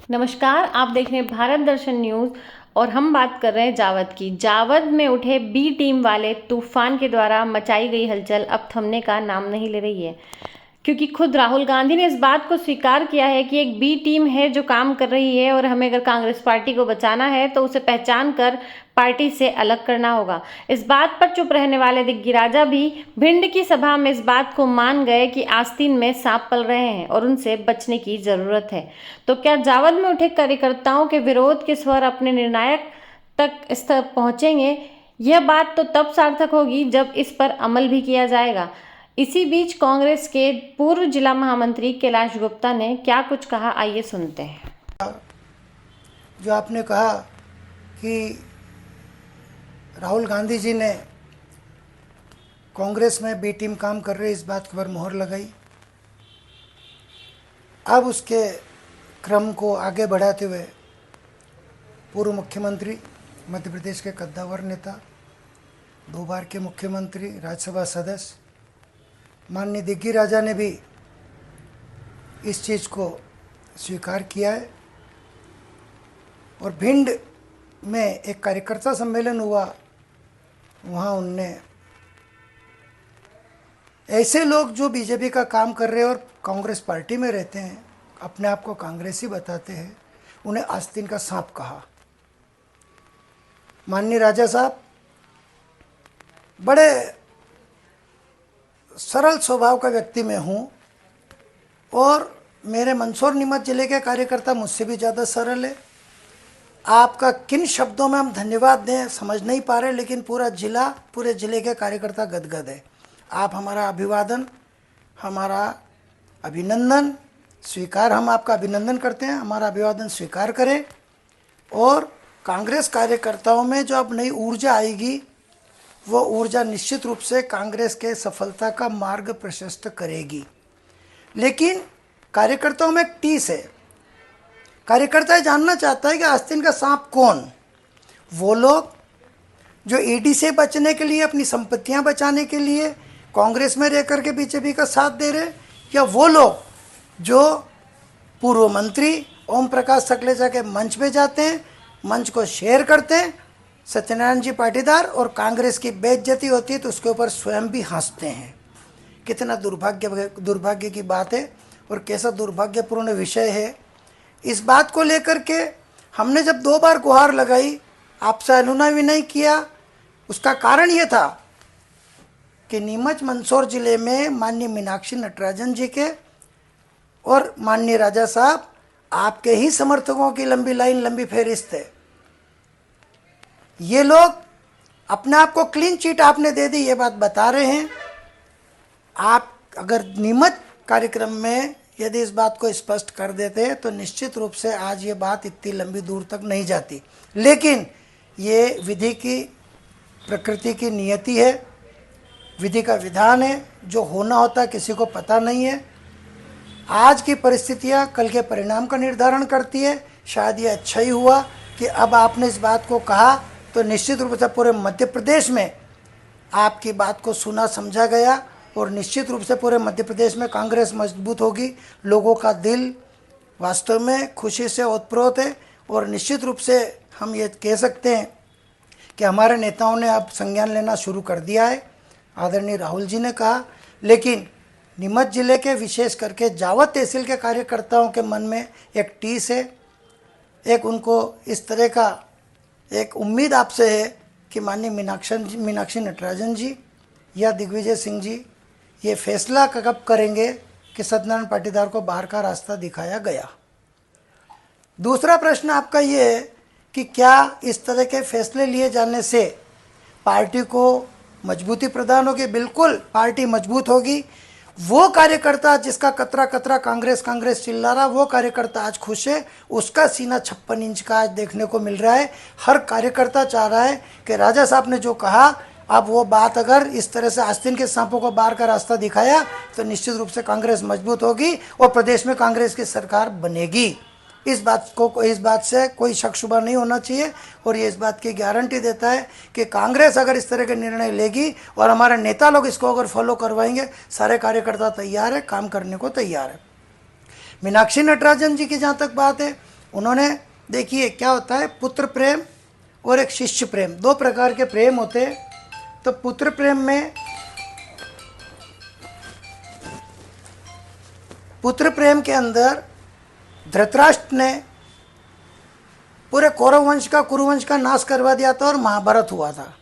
नमस्कार, आप देख रहे हैं भारत दर्शन न्यूज़ और हम बात कर रहे हैं जावद की। जावद में उठे बी टीम वाले तूफान के द्वारा मचाई गई हलचल अब थमने का नाम नहीं ले रही है, क्योंकि खुद राहुल गांधी ने इस बात को स्वीकार किया है कि एक बी टीम है जो काम कर रही है और हमें अगर कांग्रेस पार्टी को बचाना है तो उसे पहचान कर पार्टी से अलग करना होगा। इस बात पर चुप रहने वाले दिग्गिराजा भी भिंड की सभा में इस बात को मान गए कि आस्तीन में सांप पल रहे हैं और उनसे बचने की जरूरत है। तो क्या जावद में उठे कार्यकर्ताओं के विरोध के स्वर अपने निर्णायक तक स्तर पहुंचेंगे? यह बात तो तब सार्थक होगी जब इस पर अमल भी किया जाएगा। इसी बीच कांग्रेस के पूर्व जिला महामंत्री कैलाश गुप्ता ने क्या कुछ कहा, आइए सुनते हैं। जो आपने कहा कि राहुल गांधी जी ने कांग्रेस में बी टीम काम कर रही, इस बात पर मोहर लगाई। अब उसके क्रम को आगे बढ़ाते हुए पूर्व मुख्यमंत्री, मध्य प्रदेश के कद्दावर नेता, 2 बार के मुख्यमंत्री, राज्यसभा सदस्य माननीय दिग्गिराजा ने भी इस चीज़ को स्वीकार किया है। और भिंड में एक कार्यकर्ता सम्मेलन हुआ, वहाँ उनने ऐसे लोग जो बीजेपी का काम कर रहे हैं और कांग्रेस पार्टी में रहते हैं, अपने आप को कांग्रेसी बताते हैं, उन्हें आस्तीन का सांप कहा। माननीय राजा साहब बड़े सरल स्वभाव का व्यक्ति मैं हूँ और मेरे मंदसौर नीमच जिले के कार्यकर्ता मुझसे भी ज़्यादा सरल है। आपका किन शब्दों में हम धन्यवाद दें समझ नहीं पा रहे, लेकिन पूरे जिले के कार्यकर्ता गदगद है। आप हमारा अभिवादन, हमारा अभिनंदन स्वीकार, हम आपका अभिनंदन करते हैं, हमारा अभिवादन स्वीकार करें। और कांग्रेस कार्यकर्ताओं में जो अब नई ऊर्जा आएगी, वो ऊर्जा निश्चित रूप से कांग्रेस के सफलता का मार्ग प्रशस्त करेगी। लेकिन कार्यकर्ताओं में एक टीस है। कार्यकर्ता जानना चाहता है कि आस्तीन का सांप कौन? वो लोग जो ईडी से बचने के लिए, अपनी संपत्तियां बचाने के लिए कांग्रेस में रह करके बीजेपी का साथ दे रहे, या वो लोग जो पूर्व मंत्री ओम प्रकाश सकलेचा के मंच पे जाते हैं, मंच को शेयर करते हैं, सत्यनारायण जी पाटीदार, और कांग्रेस की बेइज्जती होती है तो उसके ऊपर स्वयं भी हंसते हैं। कितना दुर्भाग्य की बात है और कैसा दुर्भाग्यपूर्ण विषय है। इस बात को लेकर के हमने जब 2 बार गुहार लगाई, आपसे अनुनय भी नहीं किया। उसका कारण ये था कि नीमच मंदसौर जिले में माननीय मीनाक्षी नटराजन जी के और माननीय राजा साहब आपके ही समर्थकों की लंबी लाइन, लंबी फहरिस्त है। ये लोग अपने आप को क्लीन चिट आपने दे दी, ये बात बता रहे हैं। आप अगर नीमच कार्यक्रम में यदि इस बात को स्पष्ट कर देते तो निश्चित रूप से आज ये बात इतनी लंबी दूर तक नहीं जाती। लेकिन ये विधि की प्रकृति की नियति है, विधि का विधान है, जो होना होता किसी को पता नहीं है। आज की परिस्थितियां कल के परिणाम का निर्धारण करती है। शायद ये अच्छा ही हुआ कि अब आपने इस बात को कहा, तो निश्चित रूप से पूरे मध्य प्रदेश में आपकी बात को सुना समझा गया और निश्चित रूप से पूरे मध्य प्रदेश में कांग्रेस मजबूत होगी। लोगों का दिल वास्तव में खुशी से ओतप्रोत है और निश्चित रूप से हम ये कह सकते हैं कि हमारे नेताओं ने अब संज्ञान लेना शुरू कर दिया है, आदरणीय राहुल जी ने कहा। लेकिन नीमच जिले के विशेष करके जावद तहसील के कार्यकर्ताओं के मन में एक टीस है, एक उनको इस तरह का एक उम्मीद आपसे है कि माननीय मीनाक्षी नटराजन जी या दिग्विजय सिंह जी ये फैसला कब करेंगे कि सत्यनारायण पाटीदार को बाहर का रास्ता दिखाया गया। दूसरा प्रश्न आपका ये है कि क्या इस तरह के फैसले लिए जाने से पार्टी को मजबूती प्रदान होगी? बिल्कुल, पार्टी मजबूत होगी। वो कार्यकर्ता जिसका कतरा कतरा कांग्रेस कांग्रेस चिल्ला रहा, वो कार्यकर्ता आज खुश है। उसका सीना 56 इंच का आज देखने को मिल रहा है। हर कार्यकर्ता चाह रहा है कि राजा साहब ने जो कहा, अब वो बात अगर इस तरह से आस्तीन के सांपों को बाहर का रास्ता दिखाया तो निश्चित रूप से कांग्रेस मजबूत होगी और प्रदेश में कांग्रेस की सरकार बनेगी। इस बात से कोई शक शुबा नहीं होना चाहिए और ये इस बात की गारंटी देता है कि कांग्रेस अगर इस तरह के निर्णय लेगी और हमारे नेता लोग इसको अगर फॉलो करवाएंगे, सारे कार्यकर्ता तैयार है, काम करने को तैयार है। मीनाक्षी नटराजन जी की जहाँ तक बात है, उन्होंने, देखिए क्या होता है, पुत्र प्रेम और एक शिष्य प्रेम, दो प्रकार के प्रेम होते हैं। तो पुत्र प्रेम में, पुत्र प्रेम के अंदर धृतराष्ट्र ने पूरे कौरव वंश का, कुरुवंश का नाश करवा दिया था और महाभारत हुआ था।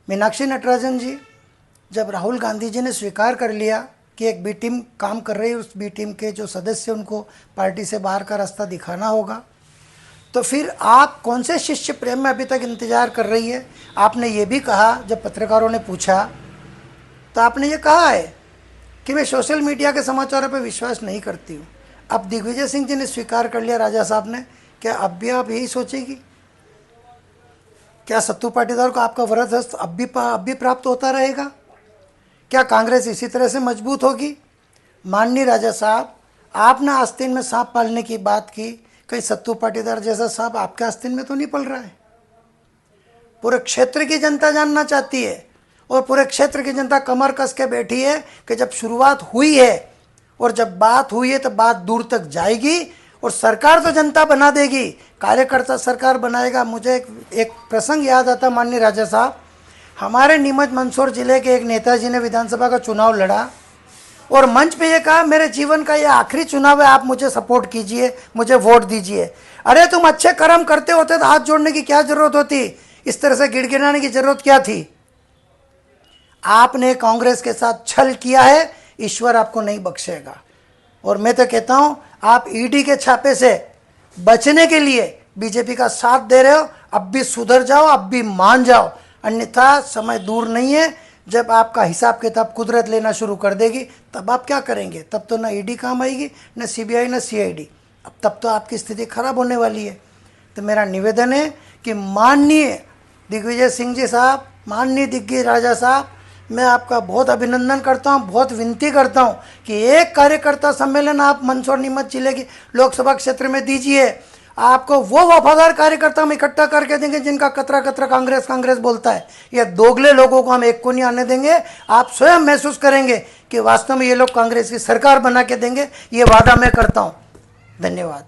मीनाक्षी नटराजन जी, जब राहुल गांधी जी ने स्वीकार कर लिया कि एक बी टीम काम कर रही है, उस बी टीम के जो सदस्य उनको पार्टी से बाहर का रास्ता दिखाना होगा, तो फिर आप कौन से शिष्य प्रेम में अभी तक इंतजार कर रही है? आपने ये भी कहा, जब पत्रकारों ने पूछा तो आपने ये कहा है कि मैं सोशल मीडिया के समाचारों पर विश्वास नहीं करती हूँ। अब दिग्विजय सिंह जी ने स्वीकार कर लिया, राजा साहब ने, क्या अब भी आप यही सोचेगी? क्या सत्तू पाटीदार को आपका वरद हस्त अब भी प्राप्त होता रहेगा? क्या कांग्रेस इसी तरह से मजबूत होगी? माननीय राजा साहब, आपने आस्तीन में सांप पालने की बात की, कहीं सत्तू पाटीदार जैसा सांप आपके आस्तीन में तो नहीं पल रहा है? पूरे क्षेत्र की जनता जानना चाहती है और पूरे क्षेत्र की जनता कमर कस के बैठी है कि जब शुरुआत हुई है और जब बात हुई है तो बात दूर तक जाएगी और सरकार तो जनता बना देगी, कार्यकर्ता सरकार बनाएगा। मुझे एक प्रसंग याद आता, माननीय राजा साहब, हमारे नीमच मंदसौर जिले के एक नेताजी ने विधानसभा का चुनाव लड़ा और मंच पे ये कहा, मेरे जीवन का ये आखिरी चुनाव है, आप मुझे सपोर्ट कीजिए, मुझे वोट दीजिए। अरे तुम अच्छे कर्म करते होते तो हाथ जोड़ने की क्या जरूरत होती? इस तरह से गिड़गिड़ाने की जरूरत क्या थी? आपने कांग्रेस के साथ छल किया है, ईश्वर आपको नहीं बख्शेगा। और मैं तो कहता हूं, आप ईडी के छापे से बचने के लिए बीजेपी का साथ दे रहे हो, अब भी सुधर जाओ, अब भी मान जाओ, अन्यथा समय दूर नहीं है जब आपका हिसाब किताब कुदरत लेना शुरू कर देगी। तब आप क्या करेंगे? तब तो ना ईडी काम आएगी, ना सीबीआई, ना सीआईडी। अब तब तो आपकी स्थिति खराब होने वाली है। तो मेरा निवेदन है कि माननीय दिग्विजय सिंह जी साहब, माननीय दिग्विजय राजा साहब, मैं आपका बहुत अभिनंदन करता हूं, बहुत विनती करता हूं कि एक कार्यकर्ता सम्मेलन आप मंदसौर नीमच जिले की लोकसभा क्षेत्र में दीजिए। आपको वो वफादार कार्यकर्ता हम इकट्ठा करके देंगे जिनका कतरा कतरा कांग्रेस कांग्रेस बोलता है। ये दोगले लोगों को हम एक को नहीं आने देंगे। आप स्वयं महसूस करेंगे कि वास्तव में ये लोग कांग्रेस की सरकार बना के देंगे। ये वादा मैं करता हूँ। धन्यवाद।